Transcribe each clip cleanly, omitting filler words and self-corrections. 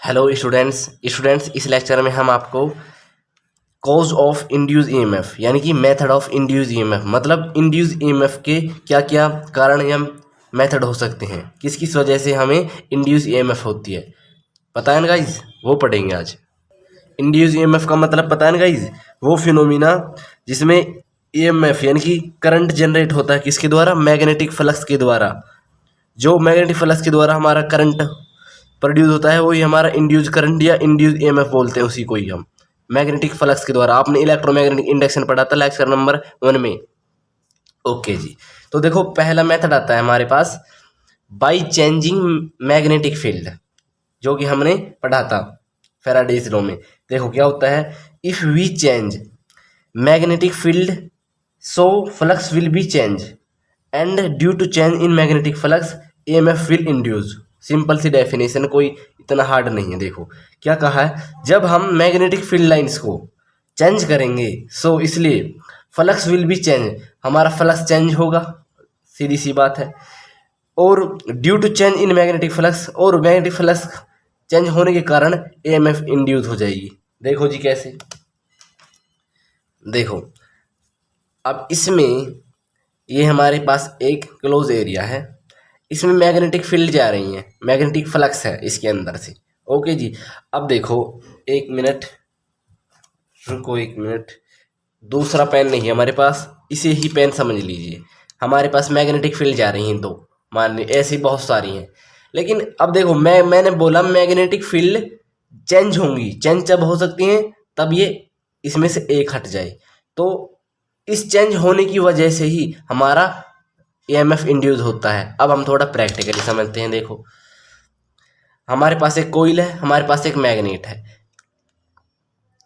Hello students इस lecture में हम आपको कॉज ऑफ इंड्यूस ईएमएफ यानी कि मेथड ऑफ इंड्यूस ईएमएफ मतलब इंड्यूस ईएमएफ के क्या क्या कारण या मेथड हो सकते हैं, किस किस वजह से हमें इंड्यूस ईएमएफ होती है, पता है ना गाइज। वो पढ़ेंगे आज। इंड्यूस ईएमएफ का मतलब पता है ना गाइज, वो फिनोमिना जिसमें ईएमएफ यानी कि करंट जनरेट होता है किसके द्वारा, मैग्नेटिक फ्लक्स के द्वारा। जो मैग्नेटिक फ्लक्स के द्वारा हमारा करंट प्रोड्यूस होता है वही हमारा इंड्यूस करंट या इंड्यूस ईएमएफ बोलते हैं, उसी को ही हम मैग्नेटिक फ्लक्स के द्वारा। आपने इलेक्ट्रोमैग्नेटिक इंडक्शन पढ़ा था लेक्चर नंबर 1 में। ओके जी, तो देखो पहला मेथड आता है हमारे पास बाय चेंजिंग मैग्नेटिक फील्ड, जो कि हमने पढ़ा था फैराडेज लॉ में। देखो क्या होता है, if we change magnetic field so flux will be change and due to change in magnetic flux EMF will induce. Simple सी डेफिनेशन, कोई इतना हार्ड नहीं है। देखो क्या कहा है, जब हम मैग्नेटिक फील्ड लाइंस को चेंज करेंगे सो इसलिए फ्लक्स विल बी चेंज, हमारा फ्लक्स चेंज होगा, सीधी सी बात है। और due to change in magnetic flux, और मैग्नेटिक फ्लक्स चेंज होने के कारण ईएमएफ इंड्यूस हो जाएगी। देखो जी कैसे, देखो अब इसमें ये हमारे पास एक क्लोज एरिया है, इसमें मैग्नेटिक फील्ड जा रही है, मैग्नेटिक फ्लक्स है इसके अंदर से। ओके जी, अब देखो एक मिनट रुको, एक मिनट, दूसरा पेन नहीं है हमारे पास, इसे ही पेन समझ लीजिए। हमारे पास मैग्नेटिक फील्ड जा रही हैं दो, मान ली ऐसी बहुत सारी हैं। लेकिन अब देखो मैंने बोला मैग्नेटिक फील्ड चेंज होंगी, चेंज जब हो सकती हैं तब ये इसमें से एक हट जाए, तो इस चेंज होने की वजह से ही हमारा ईएमएफ इंड्यूस होता है। अब हम थोड़ा प्रैक्टिकली समझते हैं। देखो हमारे पास एक कोइल है, हमारे पास एक मैग्नेट है।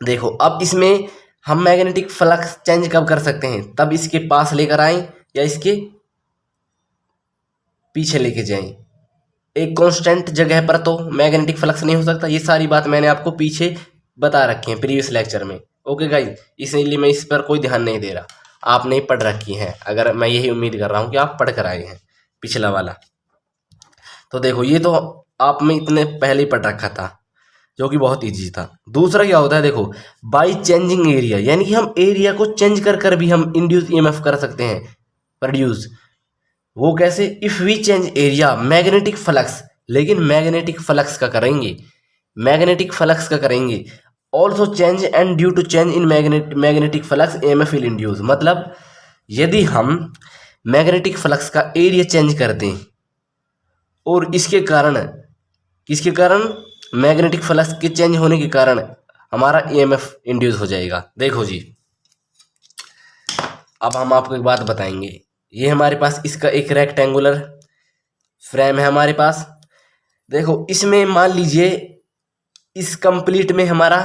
देखो अब इसमें हम मैग्नेटिक फ्लक्स चेंज कब कर सकते हैं, तब इसके पास लेकर आएं या इसके पीछे लेके जाएं। एक कांस्टेंट जगह पर तो मैग्नेटिक फ्लक्स नहीं हो सकता, ये सारी बात मैंने आपको पीछे बता रखी है प्रीवियस लेक्चर में। ओके गाइस, इसलिए मैं इस पर कोई ध्यान नहीं दे रहा, आपने पढ़ रखी हैं, अगर मैं यही उम्मीद कर रहा हूँ कि आप पढ़ कर आए हैं पिछला वाला। तो देखो ये तो आप में इतने पहले ही पढ़ रखा था, जो कि बहुत इजी था। दूसरा क्या होता है, देखो बाय चेंजिंग एरिया, यानी कि हम एरिया को चेंज कर कर भी हम इंड्यूस ईएमएफ कर सकते हैं प्रोड्यूस। वो कैसे, if we change area magnetic flux, लेकिन मैग्नेटिक फ्लक्स का करेंगे, मैग्नेटिक फ्लक्स का करेंगे। Also change and due to change in magnetic flux EMF will induce, मतलब यदि हम मैग्नेटिक फ्लक्स का एरिया चेंज कर दें और इसके कारण, किसके कारण, मैग्नेटिक फ्लक्स के चेंज होने के कारण हमारा ईएमएफ इंड्यूस हो जाएगा। देखो जी अब हम आपको एक बात बताएंगे, ये हमारे पास इसका एक रेक्टेंगुलर फ्रेम है हमारे पास। देखो इसमें मान लीजिए इस कंप्लीट में हमारा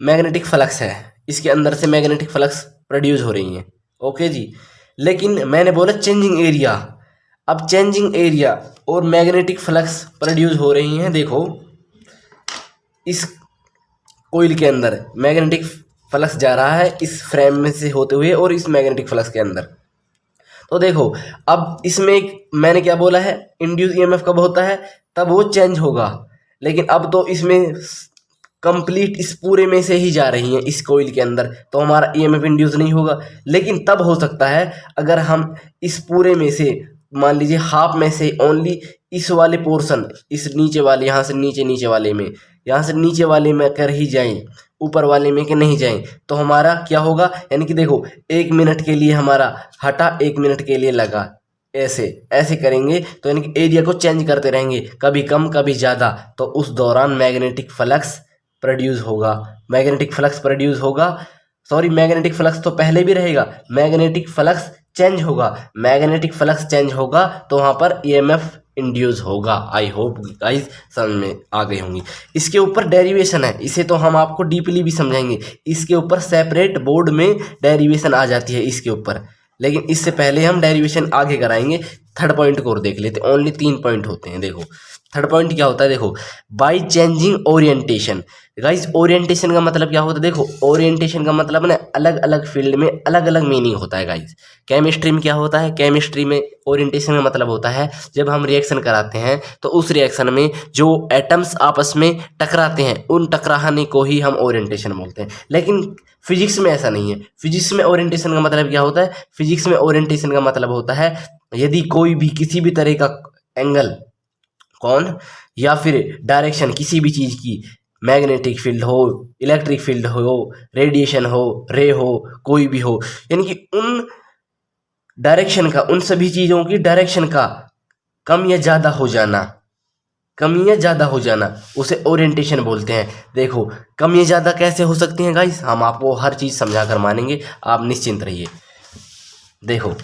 मैग्नेटिक फ्लक्स है, इसके अंदर से मैग्नेटिक फ्लक्स प्रोड्यूस हो रही हैं। ओके जी, लेकिन मैंने बोला चेंजिंग एरिया, अब चेंजिंग एरिया और मैग्नेटिक फ्लक्स प्रोड्यूस हो रही हैं। देखो इस कोइल के अंदर मैग्नेटिक फ्लक्स जा रहा है इस फ्रेम में से होते हुए और इस मैग्नेटिक फ्लक्स के अंदर। तो देखो अब इसमें एक मैंने क्या बोला है, इंड्यूस ईएमएफ कब होता है, तब वो चेंज होगा। लेकिन अब तो इसमें कंप्लीट इस पूरे में से ही जा रही हैं इस कोइल के अंदर, तो हमारा ईएमएफ इंड्यूस नहीं होगा। लेकिन तब हो सकता है अगर हम इस पूरे में से मान लीजिए हाफ में से ओनली इस वाले पोर्शन, इस नीचे वाले, यहाँ से नीचे वाले में, यहाँ से नीचे वाले में कर ही जाएं, ऊपर वाले में के नहीं जाएं, तो हमारा क्या होगा, यानी कि देखो 1 मिनट के लिए हमारा हटा, 1 मिनट के लिए लगा, ऐसे ऐसे करेंगे तो यानी कि एरिया को चेंज करते रहेंगे, कभी कम कभी ज़्यादा, तो उस दौरान मैग्नेटिक फ्लक्स प्रोड्यूस होगा। मैग्नेटिक फ्लक्स प्रोड्यूस होगा, सॉरी मैग्नेटिक फ्लक्स तो पहले भी रहेगा, मैग्नेटिक फ्लक्स चेंज होगा, मैग्नेटिक फ्लक्स चेंज होगा तो वहाँ पर ईएमएफ इंड्यूस होगा। आई होप गाइस समझ में आ गई होंगी। इसके ऊपर डेरिवेशन है, इसे तो हम आपको डीपली भी समझाएंगे, इसके ऊपर सेपरेट बोर्ड में डेरिवेशन आ जाती है इसके ऊपर, लेकिन इससे पहले हम डेरिवेशन आगे कराएंगे। थर्ड पॉइंट को और देख लेते हैं। ओनली 3 पॉइंट होते हैं। देखो थर्ड पॉइंट क्या होता है, देखो by changing orientation. Guys orientation का मतलब क्या होता है, देखो ओरिएंटेशन का मतलब ना अलग अलग फील्ड में अलग अलग मीनिंग होता है गाइस। केमिस्ट्री में क्या होता है, केमिस्ट्री में ओरिएंटेशन का मतलब होता है जब हम रिएक्शन कराते हैं तो उस रिएक्शन में जो एटम्स आपस में टकराते हैं उन टकराने को ही हम ओरिएंटेशन बोलते हैं। लेकिन फिजिक्स में ऐसा नहीं है। फिजिक्स में ओरिएंटेशन का मतलब क्या होता है, फिजिक्स में ओरिएंटेशन का मतलब होता है यदि कोई भी किसी भी तरह का एंगल कौन या फिर डायरेक्शन किसी भी चीज़ की, मैग्नेटिक फील्ड हो, इलेक्ट्रिक फील्ड हो, रेडिएशन हो, रे हो, कोई भी हो, यानी कि उन डायरेक्शन का, उन सभी चीज़ों की डायरेक्शन का कम या ज़्यादा हो जाना, कम या ज़्यादा हो जाना उसे ओरिएंटेशन बोलते हैं। देखो कम या ज़्यादा कैसे हो सकती हैं गाइस, हम आपको हर चीज़ समझा कर मानेंगे, आप निश्चिंत रहिए। देखो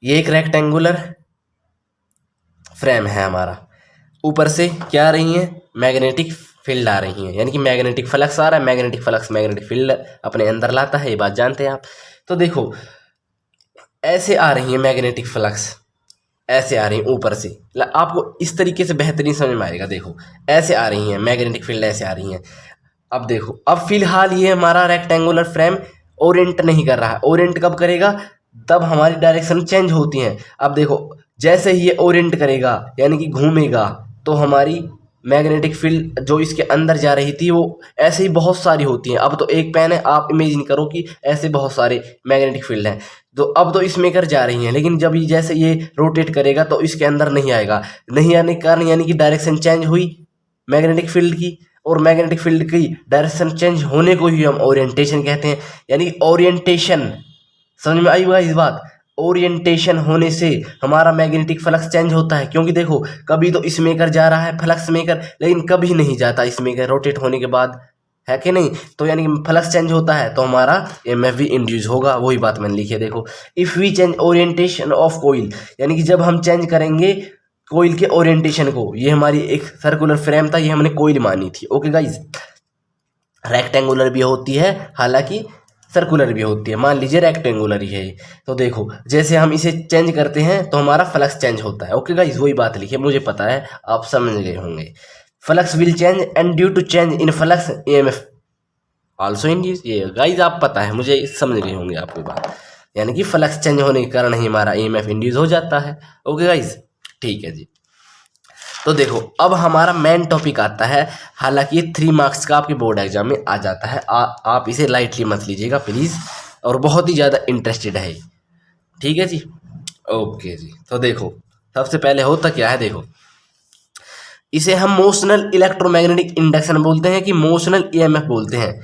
ये एक रेक्टेंगुलर फ्रेम है हमारा, ऊपर से क्या आ रही है, मैग्नेटिक फील्ड आ रही है, यानी कि मैग्नेटिक फ्लक्स आ रहा है। मैग्नेटिक फ्लक्स मैग्नेटिक फील्ड अपने अंदर लाता है, ये बात जानते हैं आप। तो देखो ऐसे आ रही है मैग्नेटिक फ्लक्स, ऐसे आ रही है ऊपर से, आपको इस तरीके से बेहतरीन समझ में आएगा। देखो ऐसे आ रही है मैग्नेटिक फील्ड, ऐसे आ रही है। अब देखो अब फिलहाल ये हमारा रेक्टेंगुलर फ्रेम ओरिएंट नहीं कर रहा है। ओरिएंट कब करेगा, तब हमारी डायरेक्शन चेंज होती है। अब देखो जैसे ही ये ओरिएंट करेगा यानी कि घूमेगा तो हमारी मैग्नेटिक फील्ड जो इसके अंदर जा रही थी वो ऐसे ही बहुत सारी होती हैं। अब तो एक पेन है, आप इमेजिन करो कि ऐसे बहुत सारे मैग्नेटिक फील्ड हैं। तो अब तो इसमें कर जा रही हैं, लेकिन जब ये जैसे ये रोटेट करेगा तो इसके अंदर नहीं आएगा। नहीं आने के कारण यानी कि डायरेक्शन चेंज हुई मैग्नेटिक फील्ड की, और मैग्नेटिक फील्ड की डायरेक्शन चेंज होने को ही हम ओरिएंटेशन कहते हैं। यानी ओरिएंटेशन, समझ में आई हुआ इस बात, ओरिएंटेशन होने से हमारा मैग्नेटिक फ्लक्स चेंज होता है। क्योंकि देखो कभी तो इस मेकर जा रहा है फ्लक्स मेकर, लेकिन कभी नहीं जाता इस मेकर रोटेट होने के बाद, है कि नहीं। तो यानी कि फ्लक्स चेंज होता है तो हमारा EMF भी इंड्यूस होगा, वही बात मैंने लिखी है। देखो if we change orientation of coil, यानी कि जब हम चेंज करेंगे कोइल के ओरिएंटेशन को, ये हमारी एक सर्कुलर फ्रेम था, ये हमने कोइल मानी थी। ओके गाइज, रेक्टेंगुलर भी होती है हालांकि सर्कुलर भी होती है, मान लीजिए रेक्टेंगुलर ही है। तो देखो जैसे हम इसे चेंज करते हैं तो हमारा फ्लक्स चेंज होता है। ओके गाइज, वही बात लिखी है, मुझे पता है आप समझ गए होंगे। Flux will change and due to change in flux EMF also induce, ये गाइज आप पता है, मुझे समझ गए होंगे आपकी बात। यानी कि फ्लक्स चेंज होने के कारण ही हमारा EMF इंड्यूस हो जाता है। ओके गाइज, ठीक है जी। तो देखो अब हमारा मेन टॉपिक आता है, हालांकि ये 3 मार्क्स का आपके बोर्ड एग्जाम में आ जाता है, आप इसे लाइटली मत लीजिएगा प्लीज़, और बहुत ही ज़्यादा इंटरेस्टेड है, ठीक है जी। ओके जी, तो देखो सबसे पहले होता क्या है, देखो इसे हम मोशनल इलेक्ट्रोमैग्नेटिक इंडक्शन बोलते हैं कि मोशनल EMF बोलते हैं।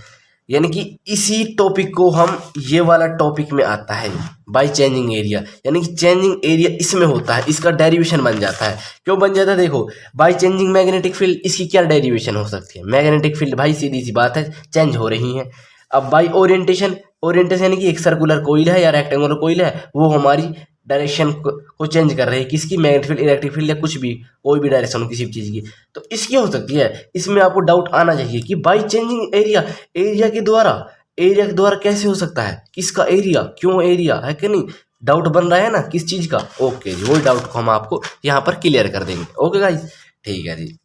यानी कि इसी टॉपिक को हम, ये वाला टॉपिक में आता है बाय चेंजिंग एरिया, यानी कि चेंजिंग एरिया इसमें होता है, इसका डेरिवेशन बन जाता है। क्यों बन जाता है, देखो बाय चेंजिंग मैग्नेटिक फील्ड, इसकी क्या डेरिवेशन हो सकती है, मैग्नेटिक फील्ड भाई सीधी सी बात है चेंज हो रही है। अब बाय ओरिएंटेशन, ओरिएंटेशन यानी कि एक सर्कुलर कोइल है या रेक्टेंगुलर कोइल है, वो हमारी डायरेक्शन को चेंज कर रही है, किसकी, मैग्नेटिक फील्ड, इलेक्ट्रिक फील्ड या कुछ भी, कोई भी डायरेक्शन हो किसी भी चीज़ की। तो इसकी हो सकती है, इसमें आपको डाउट आना चाहिए कि बाई चेंजिंग एरिया, एरिया के द्वारा कैसे हो सकता है, किसका एरिया, क्यों एरिया, है कि नहीं, डाउट बन रहा है ना किस चीज़ का। ओके जी, वही डाउट को हम आपको यहाँ पर क्लियर कर देंगे। ओके गाइज, ठीक है जी।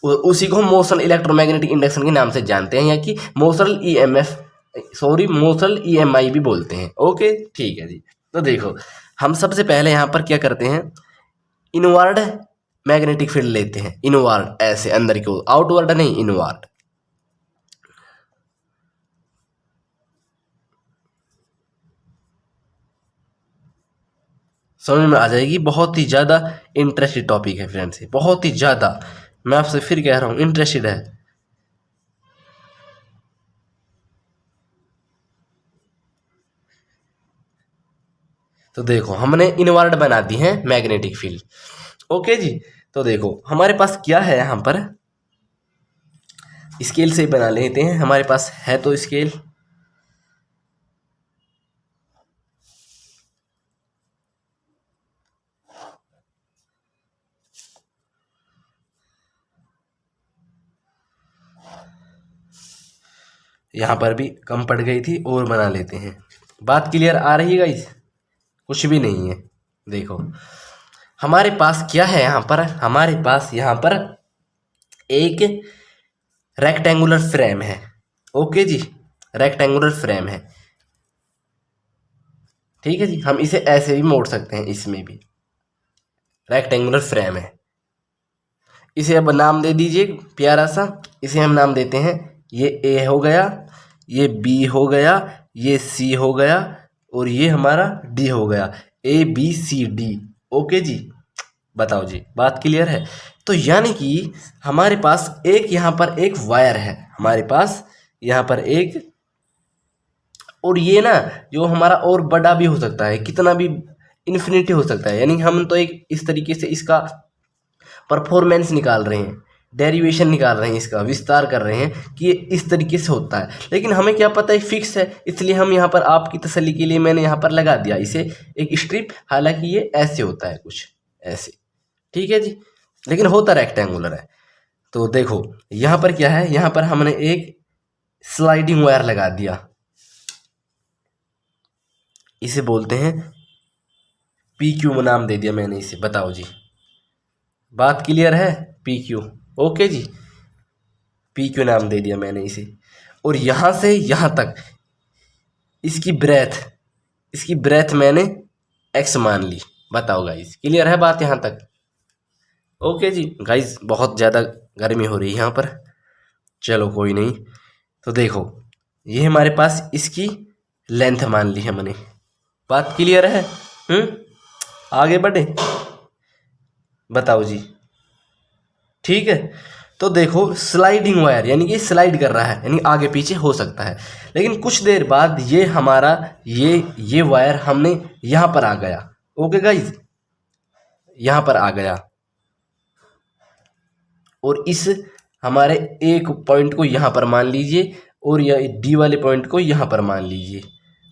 उसी को हम मोशनल इलेक्ट्रोमैग्नेटिक इंडक्शन के नाम से जानते हैं, या कि मोशनल मोशनल EMI भी बोलते हैं। ओके ठीक है जी। तो देखो हम सबसे पहले यहाँ पर क्या करते हैं, इनवर्ड मैग्नेटिक फील्ड लेते हैं, इनवर्ड ऐसे अंदर की ओर, आउटवर्ड नहीं, इनवर्ड। समझ में आ जाएगी, बहुत ही ज़्यादा इंटरेस्टेड टॉपिक है फ्रेंड्स, बहुत ही ज़्यादा, मैं आपसे फिर कह रहा हूँ इंटरेस्टेड है। तो देखो हमने इनवर्ड बना दी है मैग्नेटिक फील्ड। ओके जी, तो देखो हमारे पास क्या है, यहाँ पर स्केल से बना लेते हैं, हमारे पास है तो स्केल, यहाँ पर भी कम पड़ गई थी और बना लेते हैं। बात क्लियर आ रही है गाइस, कुछ भी नहीं है। देखो हमारे पास क्या है यहाँ पर, हमारे पास यहाँ पर एक रेक्टेंगुलर फ्रेम है। ओके जी, रेक्टेंगुलर फ्रेम है, ठीक है जी। हम इसे ऐसे भी मोड़ सकते हैं, इसमें भी रेक्टेंगुलर फ्रेम है। इसे अब नाम दे दीजिए प्यारा सा, इसे हम नाम देते हैं, ये ए हो गया, ये बी हो गया, ये सी हो गया और ये हमारा डी हो गया, A B C D. Okay जी, बताओ जी, बात क्लियर है। तो यानी कि हमारे पास एक यहाँ पर एक वायर है, हमारे पास यहाँ पर एक, और ये ना जो हमारा और बड़ा भी हो सकता है, कितना भी इन्फिनिटी हो सकता है। यानी हम तो एक इस तरीके से इसका परफॉर्मेंस निकाल रहे हैं, डेरिवेशन निकाल रहे हैं, इसका विस्तार कर रहे हैं कि ये इस तरीके से होता है। लेकिन हमें क्या पता है फिक्स है, इसलिए हम यहाँ पर आपकी तसल्ली के लिए मैंने यहाँ पर लगा दिया इसे एक स्ट्रिप। हालांकि ये ऐसे होता है, कुछ ऐसे, ठीक है जी, लेकिन होता रेक्टेंगुलर है। तो देखो यहाँ पर क्या है, यहाँ पर हमने एक स्लाइडिंग वायर लगा दिया, इसे बोलते हैं पी क्यू नाम दे दिया मैंने इसे। बताओ जी, बात क्लियर है, पी क्यू। ओके जी, पी क्यू नाम दे दिया मैंने इसे। और यहाँ से यहाँ तक इसकी ब्रेथ मैंने एक्स मान ली। बताओ गाइस, क्लियर है बात यहाँ तक? ओके जी गाइस, बहुत ज़्यादा गर्मी हो रही है यहाँ पर, चलो कोई नहीं। तो देखो ये हमारे पास इसकी लेंथ मान ली है मैंने। बात क्लियर है? आगे बढ़े, बताओ जी, ठीक है। तो देखो स्लाइडिंग वायर यानी कि स्लाइड कर रहा है, यानी आगे पीछे हो सकता है। लेकिन कुछ देर बाद ये हमारा ये वायर हमने यहाँ पर आ गया। ओके गाइज, यहाँ पर आ गया और इस हमारे एक पॉइंट को यहाँ पर मान लीजिए और यह डी वाले पॉइंट को यहाँ पर मान लीजिए।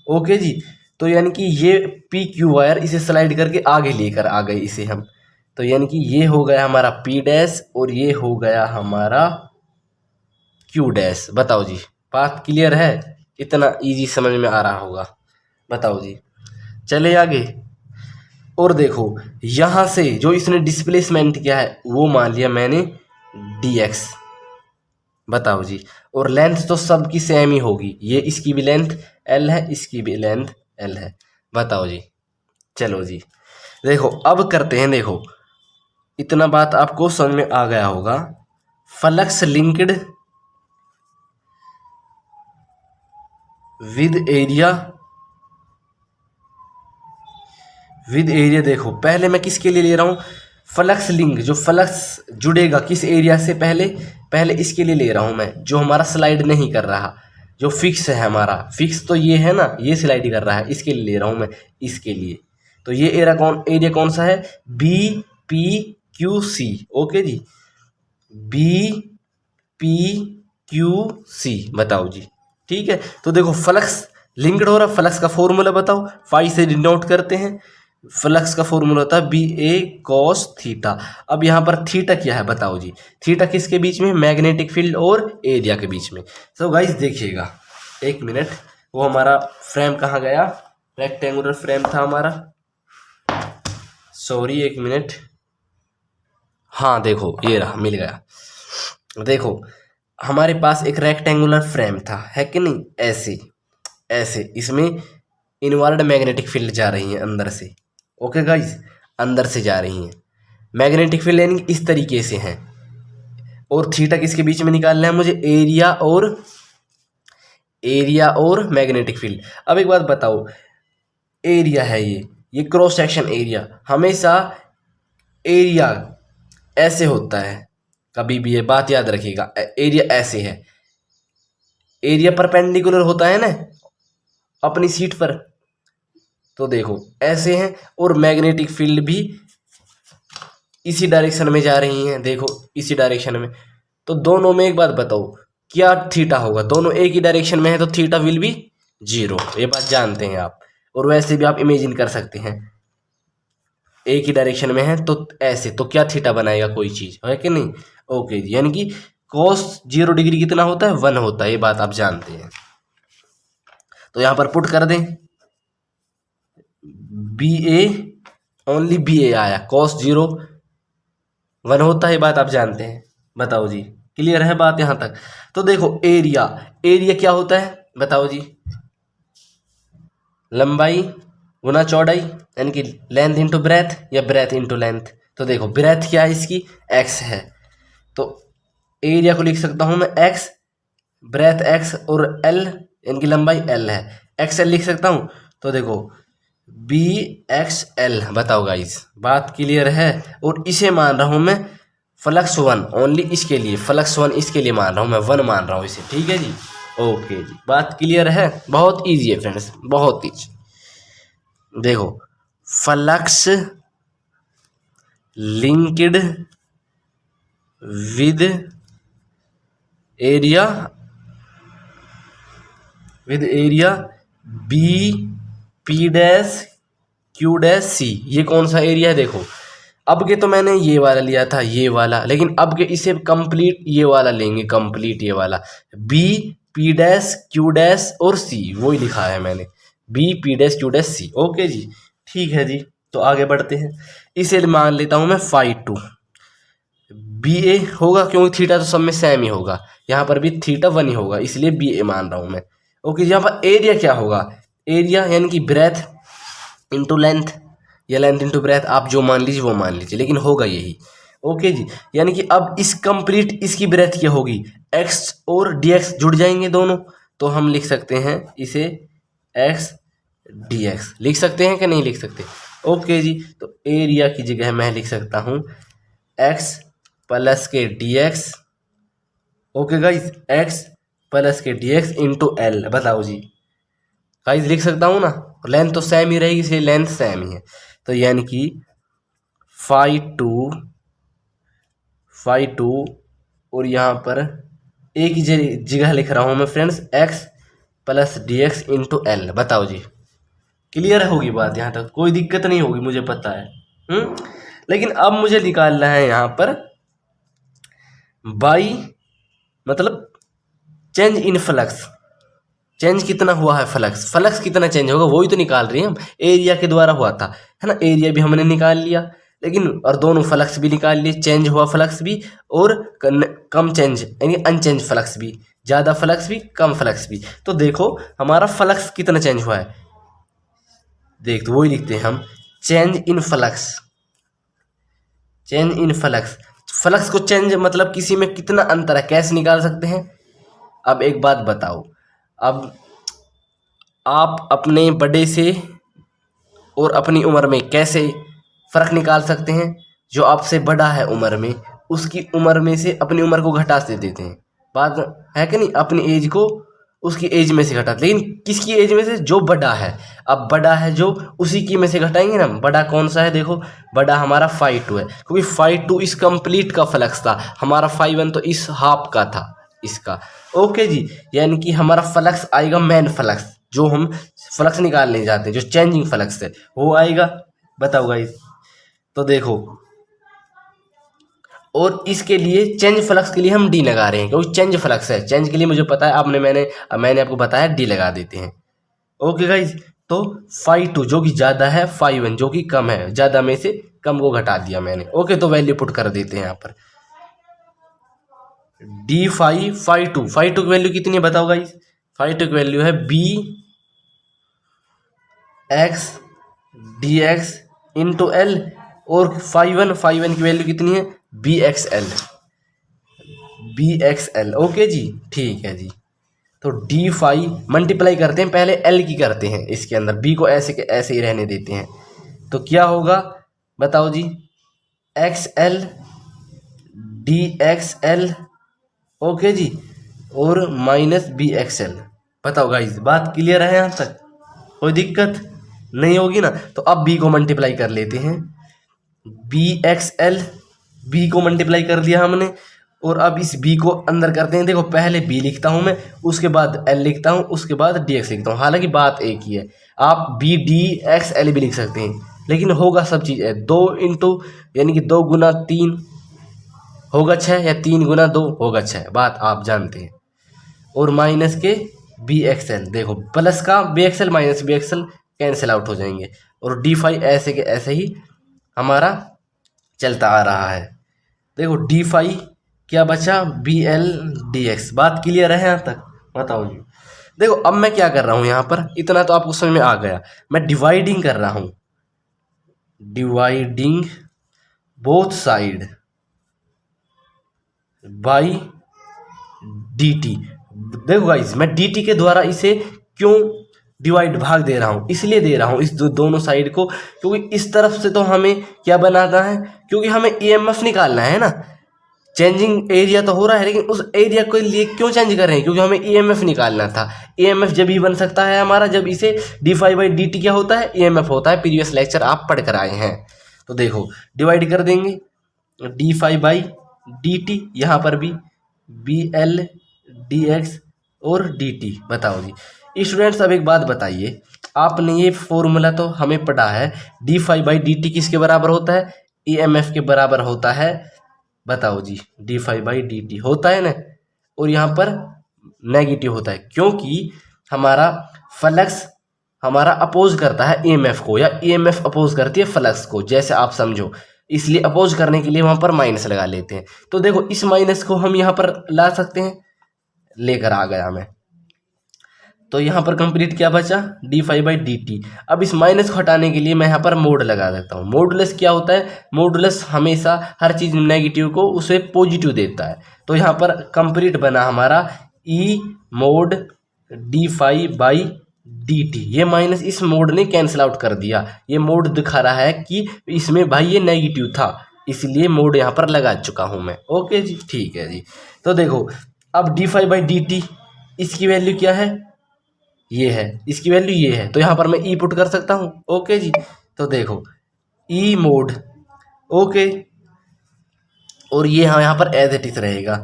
ओके जी, तो यानी कि ये पी क्यू वायर इसे स्लाइड करके आगे लेकर आ गए इसे हम। तो यानी कि ये हो गया हमारा पी डैश और ये हो गया हमारा क्यू डैश। बताओ जी, बात क्लियर है? इतना इजी समझ में आ रहा होगा। बताओ जी, चले आगे। और देखो यहाँ से जो इसने डिस्प्लेसमेंट किया है वो मान लिया मैंने डी एक्स। बताओ जी, और लेंथ तो सबकी सेम ही होगी, ये इसकी भी लेंथ एल है, इसकी भी लेंथ एल है। बताओ जी, चलो जी देखो अब करते हैं। देखो इतना बात आपको समझ में आ गया होगा। फ्लक्स लिंक्ड विद एरिया, देखो पहले मैं किसके लिए ले रहा हूँ, फ्लक्स लिंक, जो फ्लक्स जुड़ेगा किस एरिया से, पहले इसके लिए ले रहा हूँ मैं, जो हमारा स्लाइड नहीं कर रहा, जो फिक्स है हमारा। फिक्स तो ये है ना, ये स्लाइड कर रहा है, इसके लिए ले रहा हूँ मैं, इसके लिए। तो ये एरिया कौन सा है, B P Q C. Okay जी, बी पी क्यू सी। बताओ जी, ठीक है। तो देखो फ्लक्स लिंक्ड हो रहा, फ्लक्स का फॉर्मूला बताओ, फाई से डिनोट करते हैं। फ्लक्स का फॉर्मूला होता है बी ए कॉस थीटा। अब यहाँ पर थीटा क्या है, बताओ जी। थीटा किसके बीच में, मैग्नेटिक फील्ड और एरिया के बीच में। तो गाइस देखिएगा, एक मिनट, वो हमारा फ्रेम कहाँ गया, रेक्टेंगुलर फ्रेम था हमारा, सॉरी एक मिनट, हाँ देखो ये रहा, मिल गया। देखो हमारे पास एक रेक्टेंगुलर फ्रेम था, है कि नहीं, ऐसे इसमें इनवर्ड मैग्नेटिक फील्ड जा रही है अंदर से। ओके गाइस, अंदर से जा रही हैं मैग्नेटिक फील्ड, यानी इस तरीके से हैं। और थीटा किसके बीच में निकालना है मुझे, एरिया और मैग्नेटिक फील्ड। अब एक बात बताओ, एरिया है ये क्रॉस सेक्शन एरिया, हमेशा एरिया ऐसे होता है, कभी भी ये बात याद रखिएगा, एरिया ऐसे है, एरिया परपेंडिकुलर होता है ना अपनी सीट पर। तो देखो ऐसे हैं, और मैग्नेटिक फील्ड भी इसी डायरेक्शन में जा रही हैं, देखो इसी डायरेक्शन में। तो दोनों में एक बात बताओ, क्या थीटा होगा, दोनों एक ही डायरेक्शन में है तो थीटा विल बी 0, ये बात जानते हैं आप। और वैसे भी आप इमेजिन कर सकते हैं, एक ही डायरेक्शन में है तो ऐसे, तो क्या थीटा बनाएगा कोई चीज, है कि नहीं। ओके, यानी कि cos 0 डिग्री कितना होता है, 1 होता है, ये बात आप जानते हैं। तो यहाँ पर पुट कर दें, बी ए ओनली बी ए आया, कॉस 0 1 होता है, बात आप जानते हैं। बताओ जी, क्लियर है बात यहाँ तक? तो देखो एरिया, एरिया क्या होता है बताओ जी? लंबाई गुना चौड़ाई, यानी कि लेंथ इंटू ब्रेथ या ब्रेथ इंटू लेंथ। तो देखो ब्रेथ क्या है इसकी, एक्स है, तो एरिया को लिख सकता हूँ मैं एक्स, ब्रेथ एक्स और एल यानी कि लंबाई एल है, एक्स एल लिख सकता हूँ। तो देखो बी एक्स एल, बताओ गाइस बात क्लियर है? और इसे मान रहा हूँ मैं फ्लक्स 1, ओनली इसके लिए फ्लक्स 1 इसके लिए मान रहा हूँ मैं, 1 मान रहा हूँ इसे, ठीक है जी? ओके जी, बात क्लियर है? बहुत ईजी है फ्रेंड्स, बहुत ईजी। देखो flux linked with area B P dash Q dash C, ये कौन सा एरिया है? देखो अब के तो मैंने ये वाला लिया था, ये वाला, लेकिन अब के इसे कंप्लीट ये वाला लेंगे, कंप्लीट ये वाला B P dash Q dash और सी, वही लिखा है मैंने, B P dash Q dash C. Okay जी, ठीक है जी, तो आगे बढ़ते हैं। इसे मान लेता हूं मैं फाई 2 बी ए होगा, क्योंकि थीटा तो सब में सेम ही होगा, यहाँ पर भी थीटा 1 ही होगा, इसलिए बी ए मान रहा हूं मैं। ओके, यहाँ पर एरिया क्या होगा? एरिया यानी कि ब्रेथ इंटू लेंथ या लेंथ इंटू ब्रेथ, आप जो मान लीजिए वो मान लीजिए, लेकिन होगा यही। ओके जी, यानी कि अब इस कंप्लीट इसकी ब्रेथ क्या होगी? एक्स और डी एक्स जुड़ जाएंगे दोनों, तो हम लिख सकते हैं इसे एक्स डी एक्स, लिख सकते हैं कि नहीं लिख सकते? ओके जी, तो एरिया की जगह मैं लिख सकता हूँ एक्स प्लस के D x. Okay guys, x plus के डी एक्स इंटू एल, बताओ जी गाइज लिख सकता हूँ ना? लेंथ तो सेम ही रहेगी, इसलिए लेंथ सेम ही है, तो यानी कि फाई टू और यहाँ पर एक ही जगह लिख रहा हूँ मैं friends, x plus D X into L. बताओ जी, क्लियर होगी बात यहाँ तक? कोई दिक्कत नहीं होगी, मुझे पता है। लेकिन अब मुझे निकालना है यहाँ पर बाई, मतलब चेंज इन फ्लक्स, चेंज कितना हुआ है फ्लक्स, फ्लक्स कितना चेंज होगा वही तो निकाल रहे हैं हम, एरिया के द्वारा हुआ था, है ना? एरिया भी हमने निकाल लिया, लेकिन और दोनों फ्लक्स भी निकाल लिए, चेंज हुआ फ्लक्स भी और कम चेंज यानी अनचेंज फ्लक्स भी, ज़्यादा फ्लक्स भी कम फ्लक्स भी। तो देखो हमारा फ्लक्स कितना चेंज हुआ है, देख तो वही लिखते हैं हम, change in flux, change in flux. Flux को चेंज मतलब किसी में कितना अंतर है, कैसे निकाल सकते हैं? अब एक बात बताओ, अब आप अपने बड़े से और अपनी उम्र में कैसे फ़र्क निकाल सकते हैं? जो आपसे बड़ा है उम्र में, उसकी उम्र में से अपनी उम्र को घटा से देते हैं, बात है कि नहीं? अपनी एज को उसकी एज में से घटाते, लेकिन किसकी एज में से? जो बड़ा है। अब बड़ा है जो, उसी की में से घटाएंगे ना। बड़ा कौन सा है? देखो बड़ा हमारा फाई 2 है, क्योंकि फाई 2 इस कंप्लीट का फ्लक्स था, हमारा फाई 1 तो इस हाफ का था इसका। ओके जी, यानी कि हमारा फ्लक्स आएगा मेन फ्लक्स, जो हम फ्लक्स निकालने जाते हैं, जो चेंजिंग फ्लक्स है वो आएगा। बताओ गाइस, तो देखो, और इसके लिए चेंज फ्लक्स के लिए हम डी लगा रहे हैं, क्योंकि चेंज फ्लक्स है, चेंज के लिए मुझे पता है, आपने मैंने आपको बताया डी लगा देते हैं। ओके गाइज, तो फाई 2 जो कि ज़्यादा है, फाई 1 जो कि कम है, ज़्यादा में से कम को घटा दिया मैंने। ओके, तो वैल्यू पुट कर देते हैं यहाँ पर, डी फाई 2 की वैल्यू कितनी है बताओ गाइज? फाई 2 की वैल्यू है B X D X into L, और फाई 1 की वैल्यू कितनी है? B X L. ओके जी, ठीक है जी, तो डी फाई मल्टीप्लाई करते हैं, पहले एल की करते हैं इसके अंदर, बी को ऐसे के ऐसे ही रहने देते हैं, तो क्या होगा बताओ जी? X L D X L, okay जी, और माइनस बी एक्स एल। बताओ गाइज, बात क्लियर है यहाँ तक? कोई दिक्कत नहीं होगी ना? तो अब बी को मल्टीप्लाई कर लेते हैं, बी एक्स एल, बी को मल्टीप्लाई कर दिया हमने, और अब इस बी को अंदर करते हैं। देखो पहले बी लिखता हूँ मैं, उसके बाद एल लिखता हूँ, उसके बाद डी एक्स लिखता हूँ, हालांकि बात एक ही है, आप बी डी एक्स एल भी लिख सकते हैं, लेकिन होगा सब चीज़ है 2 इंटू, यानी कि 2 गुना 3 होगा 6, या 3 गुना 2 होगा 6, बात आप जानते हैं, और माइनस के बी एक्स एल, देखो प्लस का B X L minus B X L cancel out हो जाएंगे, और डी फाई ऐसे के ऐसे ही हमारा चलता आ रहा है। देखो डी फाई क्या बचा, बी एल डी एक्स। बात क्लियर है यहाँ तक? बताओ जी। देखो अब मैं क्या कर रहा हूँ यहाँ पर, इतना तो आपको समझ में आ गया। मैं डिवाइडिंग कर रहा हूँ, dividing both side by D T. देखो गाइस, मैं डी टी के द्वारा इसे क्यों डिवाइड भाग दे रहा हूँ, इसलिए दे रहा हूँ इस दोनों साइड को, क्योंकि इस तरफ से तो हमें क्या बनाना है, क्योंकि हमें ईएमएफ निकालना है ना। चेंजिंग एरिया तो हो रहा है, लेकिन उस एरिया के लिए क्यों चेंज कर रहे हैं, क्योंकि हमें ईएमएफ निकालना था। ईएमएफ जब ही बन सकता है हमारा जब इसे D phi by D T क्या होता है, ईएमएफ होता है। प्रीवियस लेक्चर आप पढ़ कर आए हैं। तो देखो डिवाइड कर देंगे D phi by D T, यहाँ पर भी बी एल डी एक्स और डी टी। बताओ जी स्टूडेंट्स, अब एक बात बताइए, आपने ये फॉर्मूला तो हमें पढ़ा है, D phi by D T किसके बराबर होता है, ईएमएफ के बराबर होता है। बताओ जी, D phi by D T होता है ना, और यहाँ पर नेगेटिव होता है, क्योंकि हमारा फ्लक्स हमारा अपोज करता है ईएमएफ को, या ईएमएफ अपोज करती है फ्लक्स को, जैसे आप समझो। इसलिए अपोज करने के लिए वहाँ पर माइनस लगा लेते हैं। तो देखो इस माइनस को हम यहाँ पर ला सकते हैं, लेकर आ गया मैं। तो यहाँ पर कंप्लीट क्या बचा, D phi by D T. अब इस माइनस को हटाने के लिए मैं यहाँ पर मोड लगा देता हूँ। मॉडुलस क्या होता है, मॉडुलस हमेशा हर चीज़ नेगेटिव को उसे पॉजिटिव देता है। तो यहाँ पर कंप्लीट बना हमारा E mod D phi by D T. ये माइनस इस मोड ने कैंसिल आउट कर दिया, ये मोड दिखा रहा है कि इसमें भाई ये नेगेटिव था, इसलिए मोड यहाँ पर लगा चुका हूँ मैं। ओके जी, ठीक है जी। तो देखो अब D phi by D T, इसकी वैल्यू क्या है, ये है, इसकी वैल्यू ये है, तो यहाँ पर मैं ई पुट कर सकता हूँ। ओके जी, तो देखो ई मोड, ओके, और ये हाँ यहाँ पर एज इट इज रहेगा,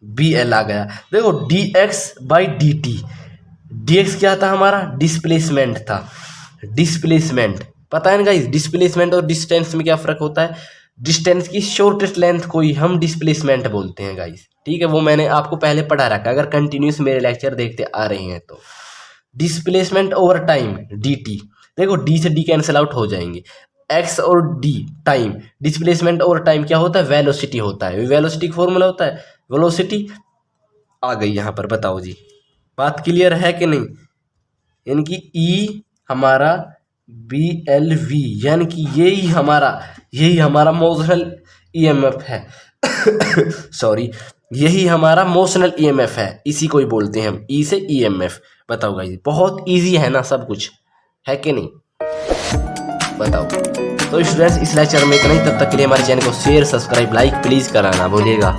बी एल आ गया। देखो D x by D T, D x क्या था हमारा, डिस्प्लेसमेंट था। डिस्प्लेसमेंट पता है ना गाइस, डिस्प्लेसमेंट और डिस्टेंस में क्या फ़र्क होता है। डिस्टेंस की शॉर्टेस्ट लेंथ को ही हम डिस्प्लेसमेंट बोलते हैं गाइस, ठीक है। वो मैंने आपको पहले पढ़ा रखा, अगर कंटिन्यूस मेरे लेक्चर देखते आ रहे हैं तो। Displacement over time D T, देखो डी से डी कैंसिल आउट हो जाएंगे, एक्स और D time, displacement over time क्या होता है, वेलोसिटी होता है। वेलोसिटी का फॉर्मूला होता है, वेलोसिटी आ गई यहाँ पर। बताओ जी, बात क्लियर है कि नहीं। यानी कि ई हमारा बी एल वी, यानी कि यही हमारा मोशनल ईएमएफ है सॉरी, यही हमारा मोशनल ईएमएफ है, इसी को ही बोलते हैं हम, ई से ईएमएफ। बताओ गाइस, बहुत इजी है ना सब कुछ, है कि नहीं, बताओ। तो स्टूडेंट्स इस लेक्चर में इतना ही, तब तक के लिए हमारे चैनल को शेयर सब्सक्राइब लाइक प्लीज़ कराना भूलिएगा।